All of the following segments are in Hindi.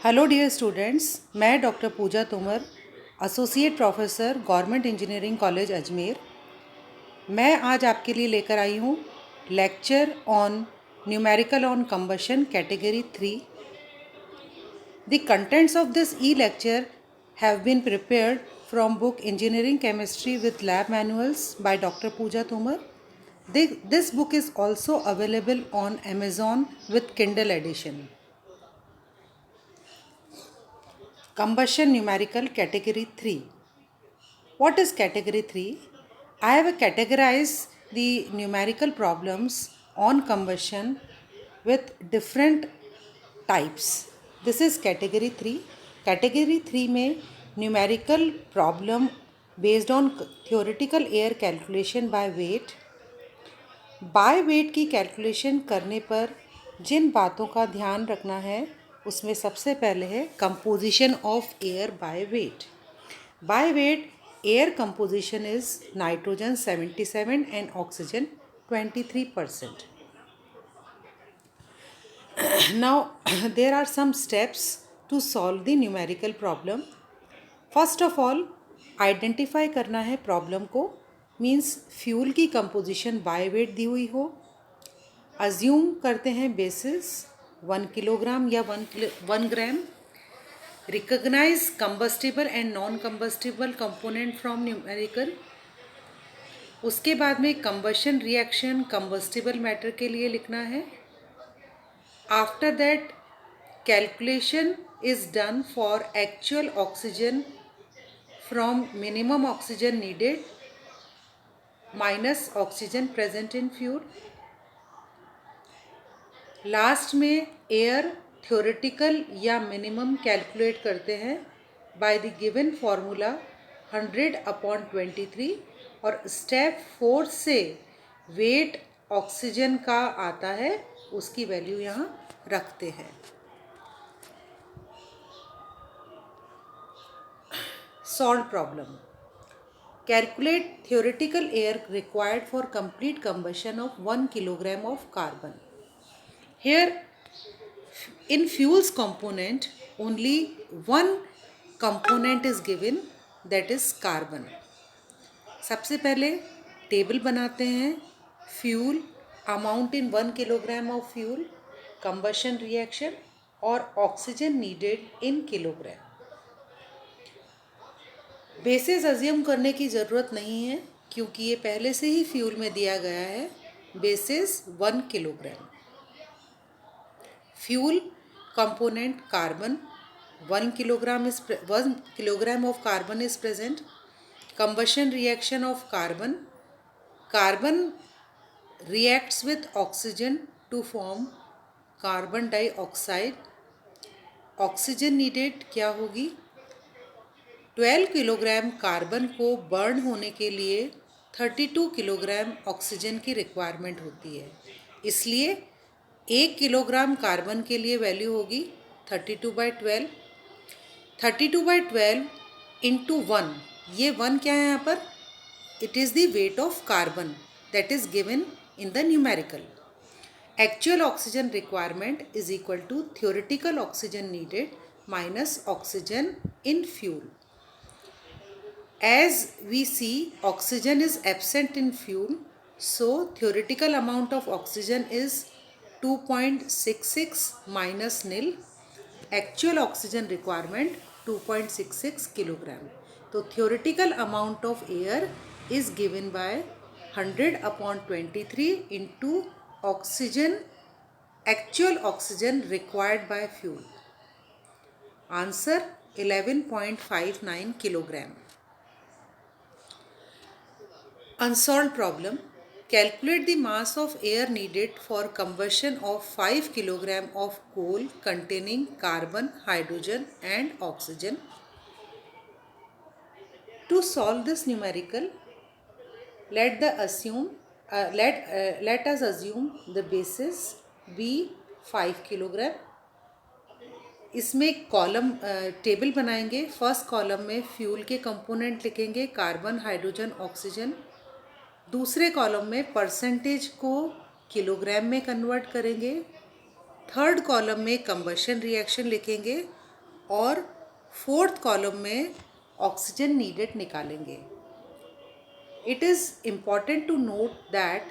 हेलो डियर स्टूडेंट्स, मैं doctor Pooja Tomar, associate professor government engineering college Ajmer. मैं आज आपके लिए लेकर आई हूँ lecture on numerical on combustion category 3। The contents of this e lecture have been prepared from book engineering chemistry with lab manuals by doctor Pooja Tomar. This book is also available on Amazon with Kindle edition. Combustion numerical category 3. What is category 3? I have categorized the numerical problems on combustion with different types. This is category 3. Category 3 में numerical problem based on theoretical air calculation by weight. By weight की कैलकुलेशन करने पर जिन बातों का ध्यान रखना है उसमें सबसे पहले है composition of air by weight. By weight air composition is nitrogen 77 and oxygen 23%. Now there are some steps to solve the numerical problem. First of all identify करना है प्रॉब्लम को. मीन्स फ्यूल की कंपोजिशन बाय वेट दी हुई हो. अज्यूम करते हैं बेसिस 1 किलोग्राम या 1 gram. Recognise combustible and non combustible component from numerical. उसके बाद में कंबशन रिएक्शन कंबस्टिबल मैटर के लिए लिखना है. After that calculation is done for actual oxygen from minimum oxygen needed minus oxygen present in fuel. Last में एयर थ्योरेटिकल या मिनिमम कैलकुलेट करते हैं बाय द गिवन फार्मूला 100/23. और स्टेप 4 से वेट ऑक्सीजन का आता है, उसकी वैल्यू यहाँ रखते हैं. Solve problem. Calculate theoretical air required for complete combustion of 1 kilogram of carbon. Here, in fuels component, only one component is given, that is carbon. सबसे पहले टेबल बनाते हैं. Fuel amount in 1 kilogram of fuel, combustion reaction और oxygen needed in kilogram. Basis assume करने की ज़रूरत नहीं है क्योंकि ये पहले से ही फ्यूल में दिया गया है. Basis 1 kilogram. Fuel component carbon 1 kilogram of carbon is present. Combustion reaction of carbon. Carbon reacts with oxygen to form carbon dioxide. Oxygen needed क्या होगी? 12 किलोग्राम कार्बन को बर्न होने के लिए 32 किलोग्राम ऑक्सीजन की रिक्वायरमेंट होती है. इसलिए 1 किलोग्राम कार्बन के लिए वैल्यू होगी 32/12. 32/12 इंटू 1. ये 1 क्या है यहाँ पर? It is the weight of carbon that is given in the numerical. Actual oxygen requirement is equal to theoretical oxygen needed minus oxygen in fuel. As we see, oxygen is absent in fuel, so theoretical amount of oxygen is 2.66 minus nil. Actual oxygen requirement 2.66 kilogram. तो theoretical amount of air is given by 100/23 into oxygen, actual oxygen required by fuel. Answer 11.59 kilogram. Unsolved problem. Calculate the mass of air needed for combustion of 5 kg of coal containing carbon, hydrogen and oxygen. To solve this numerical, let us assume the basis be 5 kg. इसमें कॉलम टेबल बनाएंगे. फर्स्ट कॉलम में फ्यूल के कंपोनेंट लिखेंगे कार्बन, हाइड्रोजन, ऑक्सीजन. दूसरे कॉलम में परसेंटेज को किलोग्राम में कन्वर्ट करेंगे. थर्ड कॉलम में कंबशन रिएक्शन लिखेंगे और फोर्थ कॉलम में ऑक्सीजन नीडेड निकालेंगे. It is important to note that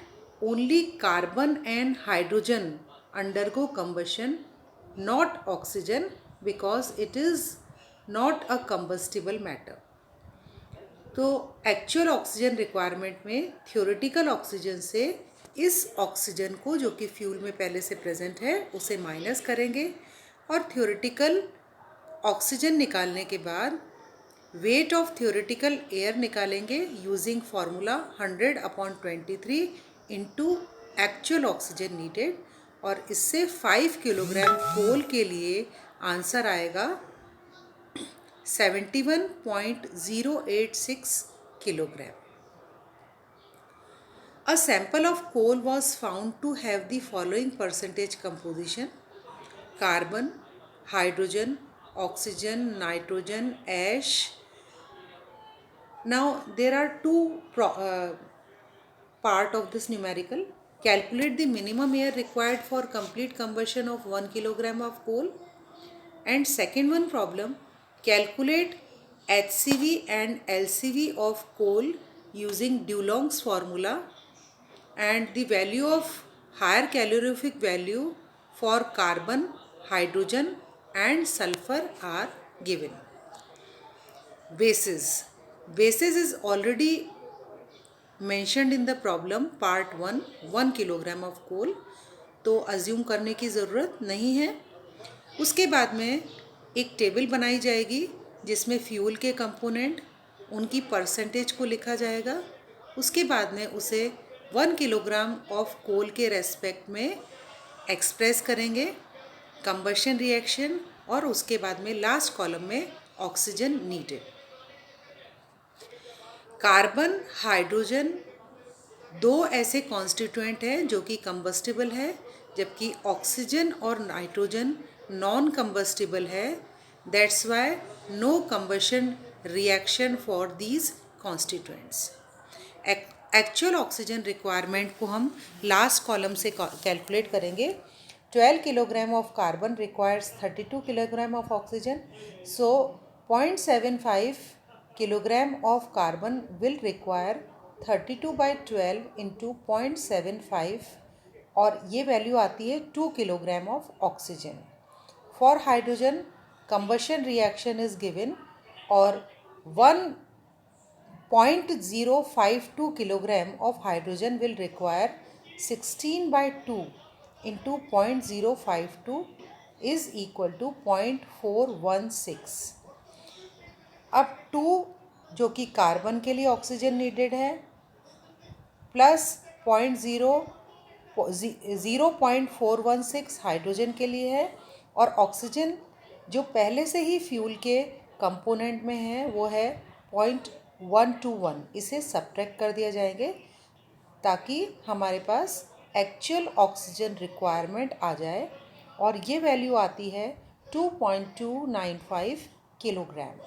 only carbon and hydrogen undergo combustion, not oxygen, because it is not a combustible matter. तो एक्चुअल ऑक्सीजन रिक्वायरमेंट में थियोरेटिकल ऑक्सीजन से इस ऑक्सीजन को जो कि फ्यूल में पहले से प्रेजेंट है उसे माइनस करेंगे और थियोरेटिकल ऑक्सीजन निकालने के बाद वेट ऑफ थियोरेटिकल एयर निकालेंगे using formula 100/23 into actual oxygen needed और इससे 5 किलोग्राम कोल के लिए आंसर आएगा 71.086 kilogram. A sample of coal was found to have the following percentage composition: carbon, hydrogen, oxygen, nitrogen, ash. Now there are two part of this numerical. Calculate the minimum air required for complete combustion of 1 kilogram of coal. And second one problem, calculate HCV and LCV of coal using Dulong's formula, and the value of higher calorific value for carbon, hydrogen and sulfur are given. Bases. Bases is already mentioned in the problem part 1, 1 kilogram of coal, तो अज्यूम करने की ज़रूरत नहीं है. उसके बाद में एक टेबल बनाई जाएगी जिसमें फ्यूल के कंपोनेंट उनकी परसेंटेज को लिखा जाएगा. उसके बाद में उसे 1 किलोग्राम ऑफ कोल के रेस्पेक्ट में एक्सप्रेस करेंगे कंबशन रिएक्शन और उसके बाद में लास्ट कॉलम में ऑक्सीजन नीडेड. कार्बन, हाइड्रोजन दो ऐसे कॉन्स्टिट्यूएंट हैं जो कि कंबस्टिबल है, जबकि ऑक्सीजन और नाइट्रोजन नॉन कंबस्टिबल है. That's why no combustion reaction for these constituents. Actual oxygen requirement को हम लास्ट कॉलम से कैलकुलेट करेंगे. 12 kilogram of carbon requires 32 kilogram of oxygen, so 0.75 kilogram of carbon will require 32/12 into 0.75 और ये वैल्यू आती है 2 kilogram of oxygen. For hydrogen combustion reaction is given और 1.052 kilogram of hydrogen will require 16/2 into 0.052 is equal to 0.416. अब 2 जो कि कार्बन के लिए ऑक्सीजन नीडेड है प्लस 0.416 हाइड्रोजन के लिए है और ऑक्सीजन जो पहले से ही फ्यूल के कंपोनेंट में है वो है 0.121. इसे सब्ट्रैक्ट कर दिया जाएंगे ताकि हमारे पास एक्चुअल ऑक्सीजन रिक्वायरमेंट आ जाए और ये वैल्यू आती है 2.295 kilogram.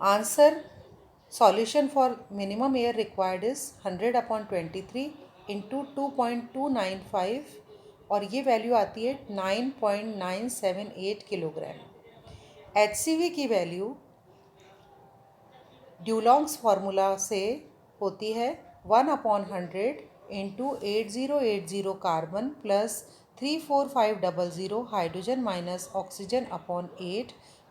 Answer, solution for minimum air required is 100/23 into 2.295 और ये वैल्यू आती है 9.978 किलोग्राम. HCV की वैल्यू ड्यूलॉन्ग्स फार्मूला से होती है 1/100 into 8080 carbon plus 34500 hydrogen minus oxygen upon 8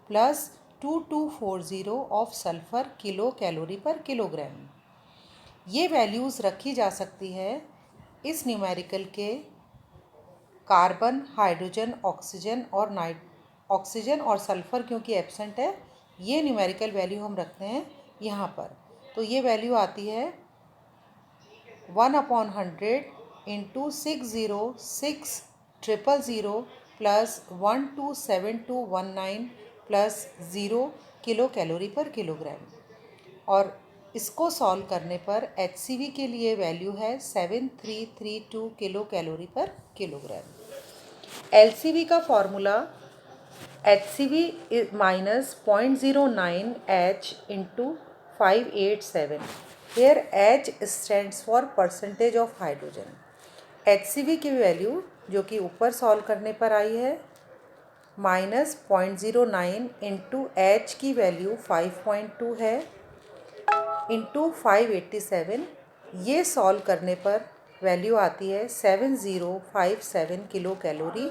plus 2240 of sulphur kilo calorie पर किलोग्राम. ये वैल्यूज़ रखी जा सकती है इस न्यूमेरिकल के कार्बन, हाइड्रोजन, ऑक्सीजन और सल्फ़र क्योंकि एब्सेंट है, ये न्यूमेरिकल वैल्यू हम रखते हैं यहाँ पर. तो ये वैल्यू आती है 1/100 into 606000 plus 127219 plus 0 kilo calorie पर किलोग्राम. और इसको सॉल्व करने पर HCV के लिए वैल्यू है 7332 किलो कैलोरी पर किलोग्राम. LCV का formula HCV minus 0.09 H into 587. Here H stands for percentage of hydrogen. HCV की वैल्यू जो कि ऊपर सॉल्व करने पर आई है -0.09 इंटू एच की वैल्यू 5.2 है इंटू 587, ये सॉल्व करने पर वैल्यू आती है 7057 किलो कैलोरी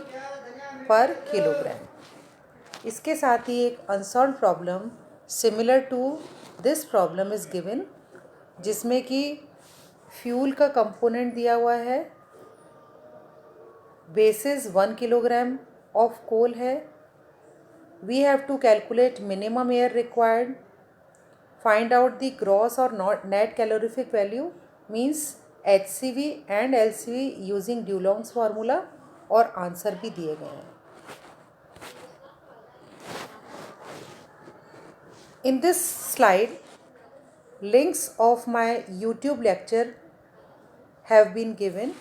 पर किलोग्राम। इसके साथ ही एक unsolved problem similar to this problem is given, जिसमें कि फ्यूल का कंपोनेंट दिया हुआ है, बेसिस 1 किलोग्राम ऑफ कोल है। We have to calculate minimum air required, find out the gross और net calorific value, means HCV and LCV using Dulong's formula, और आंसर भी दिए गए हैं। In this slide, links of my YouTube lecture have been given.